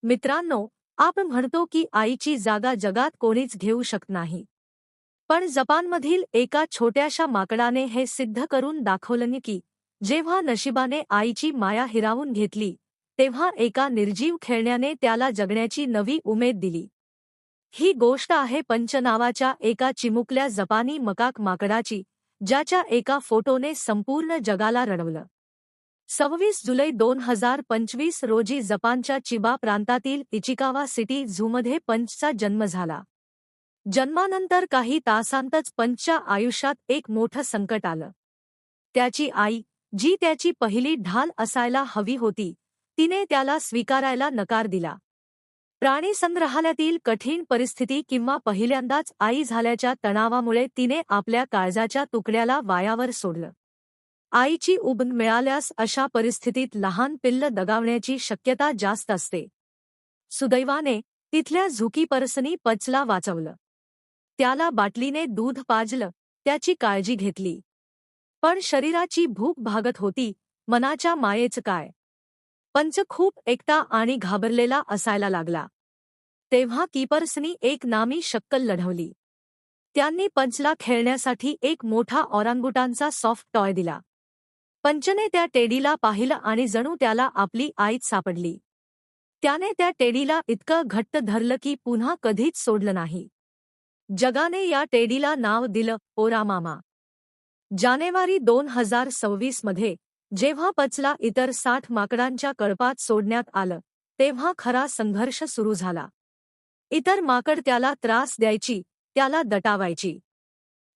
मित्रांनो, आपण म्हणतो की आईची जागा जगात कोणीच घेऊ शकत नाही. पण जपानमधील एका छोट्याशा माकडाने हे सिद्ध करून दाखवलं की जेव्हा नशिबाने आईची माया हिरावून घेतली, तेव्हा एका निर्जीव खेळण्याने त्याला जगण्याची नवी उमेद दिली. ही गोष्ट आहे पंच नावाच्या एका चिमुकल्या जपानी मकाक माकडाची, ज्याच्या एका फोटोने संपूर्ण जगाला रडवलं. 26 जुलै 2025 रोजी जपानच्या चिबा प्रांतातील इचिकावा सिटी झूमध्ये पंचचा जन्म झाला. जन्मानंतर काही तासांतच पंचच्या आयुष्यात एक मोठं संकट आलं. त्याची आई, जी त्याची पहिली ढाल असायला हवी होती, तिने त्याला स्वीकारायला नकार दिला. प्राणीसंग्रहालयातील कठीण परिस्थिती किंवा पहिल्यांदाच आई झाल्याच्या तणावामुळे तिने आपल्या काळजाच्या तुकड्याला वायावर सोडलं. आईची उब मिळाल्यास अशा परिस्थितीत लहान पिल्ल दगावण्याची शक्यता जास्त असते. सुदैवाने तिथल्या झुकीपर्सनी पंचला वाचवलं. त्याला बाटलीने दूध पाजलं, त्याची काळजी घेतली. पण शरीराची भूक भागत होती, मनाच्या मायेचं काय? पंच खूप एकटा आणि घाबरलेला असायला लागला. तेव्हा कीपर्सनी एक नामी शक्कल लढवली. त्यांनी पंचला खेळण्यासाठी एक मोठा ऑरांगुटानचा सॉफ्ट टॉय दिला. पंचने त्या टेडीला पाहिलं आणि जणू त्याला आपली आईच सापडली. त्याने त्या टेडीला इतकं घट्ट धरलं की पुन्हा कधीच सोडलं नाही. जगाने या टेडीला नाव दिलं ओरा मामा. जानेवारी 2026 मध्ये जेव्हा पंचला इतर 60 माकडांच्या कळपात सोडण्यात आलं, तेव्हा खरा संघर्ष सुरू झाला. इतर माकड त्याला त्रास द्यायची, त्याला दटावायची.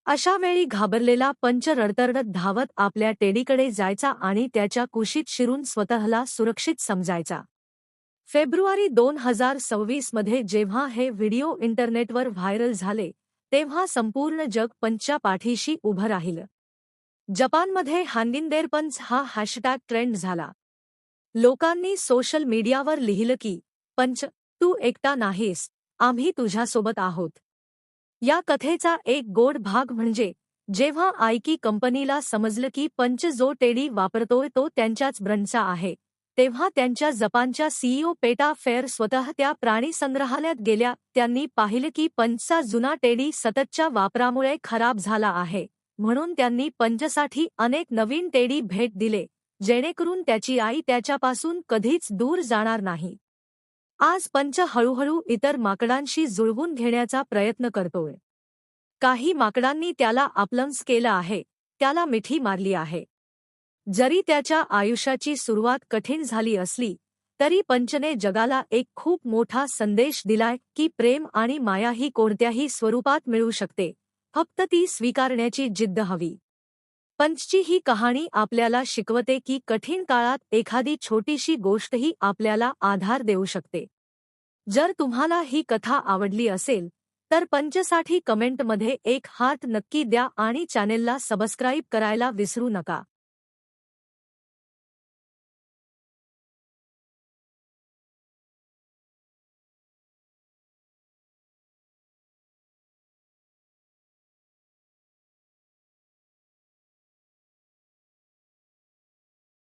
अशा वेळी घाबरलेला पंच रडतरडत धावत आपल्या टेडीकडे जायचा आणि त्याच्या कुशीत शिरून स्वतःला सुरक्षित समजायचा. फेब्रुवारी 2026 मध्ये जेव्हा हे व्हिडिओ इंटरनेटवर व्हायरल झाले, तेव्हा संपूर्ण जग पंचच्या पाठीशी उभं राहिलं. जपानमध्ये हानगिंदेर पंच हा हॅशटॅग ट्रेंड झाला. लोकांनी सोशल मीडियावर लिहिलं की, पंच, तू एकटा नाहीस, आम्ही तुझ्यासोबत आहोत. या कथेचा एक गोड भाग म्हणजे जेव्हा आयकी कंपनीला समजलं की पंच जो टेडी वापरतोय तो त्यांच्याच ब्रँडचा आहे, तेव्हा त्यांच्या जपानच्या सीईओ पेटा फेअर स्वतः त्या प्राणी संग्रहालयात गेल्या. त्यांनी पाहिलं की पंचचा जुना टेडी सततच्या वापरामुळे खराब झाला आहे, म्हणून त्यांनी पंचसाठी अनेक नवीन टेडी भेट दिले, जेणेकरून त्याची आई त्याच्यापासून कधीच दूर जाणार नाही. आज पंच हळूहळू इतर माकडांशी जुळवून घेण्याचा प्रयत्न करतोय. काही माकडांनी त्याला आपलंस केलं आहे, त्याला मिठी मारली आहे. जरी त्याच्या आयुष्याची सुरुवात कठीण झाली असली, तरी पंचने जगाला एक खूप मोठा संदेश दिलाय की प्रेम आणि माया ही कोणत्याही स्वरूपात मिळू शकते, फक्त ती स्वीकारण्याची जिद्द हवी. पंचची ही कहाणी आपल्याला शिकवते की कठीण काळात एखादी छोटीशी गोष्टही आपल्याला आधार देऊ शकते. जर तुम्हाला ही कथा आवडली असेल, तर पंचसाठी कमेंटमध्ये एक हार्ट नक्की द्या आणि चॅनेलला सबस्क्राईब करायला विसरू नका.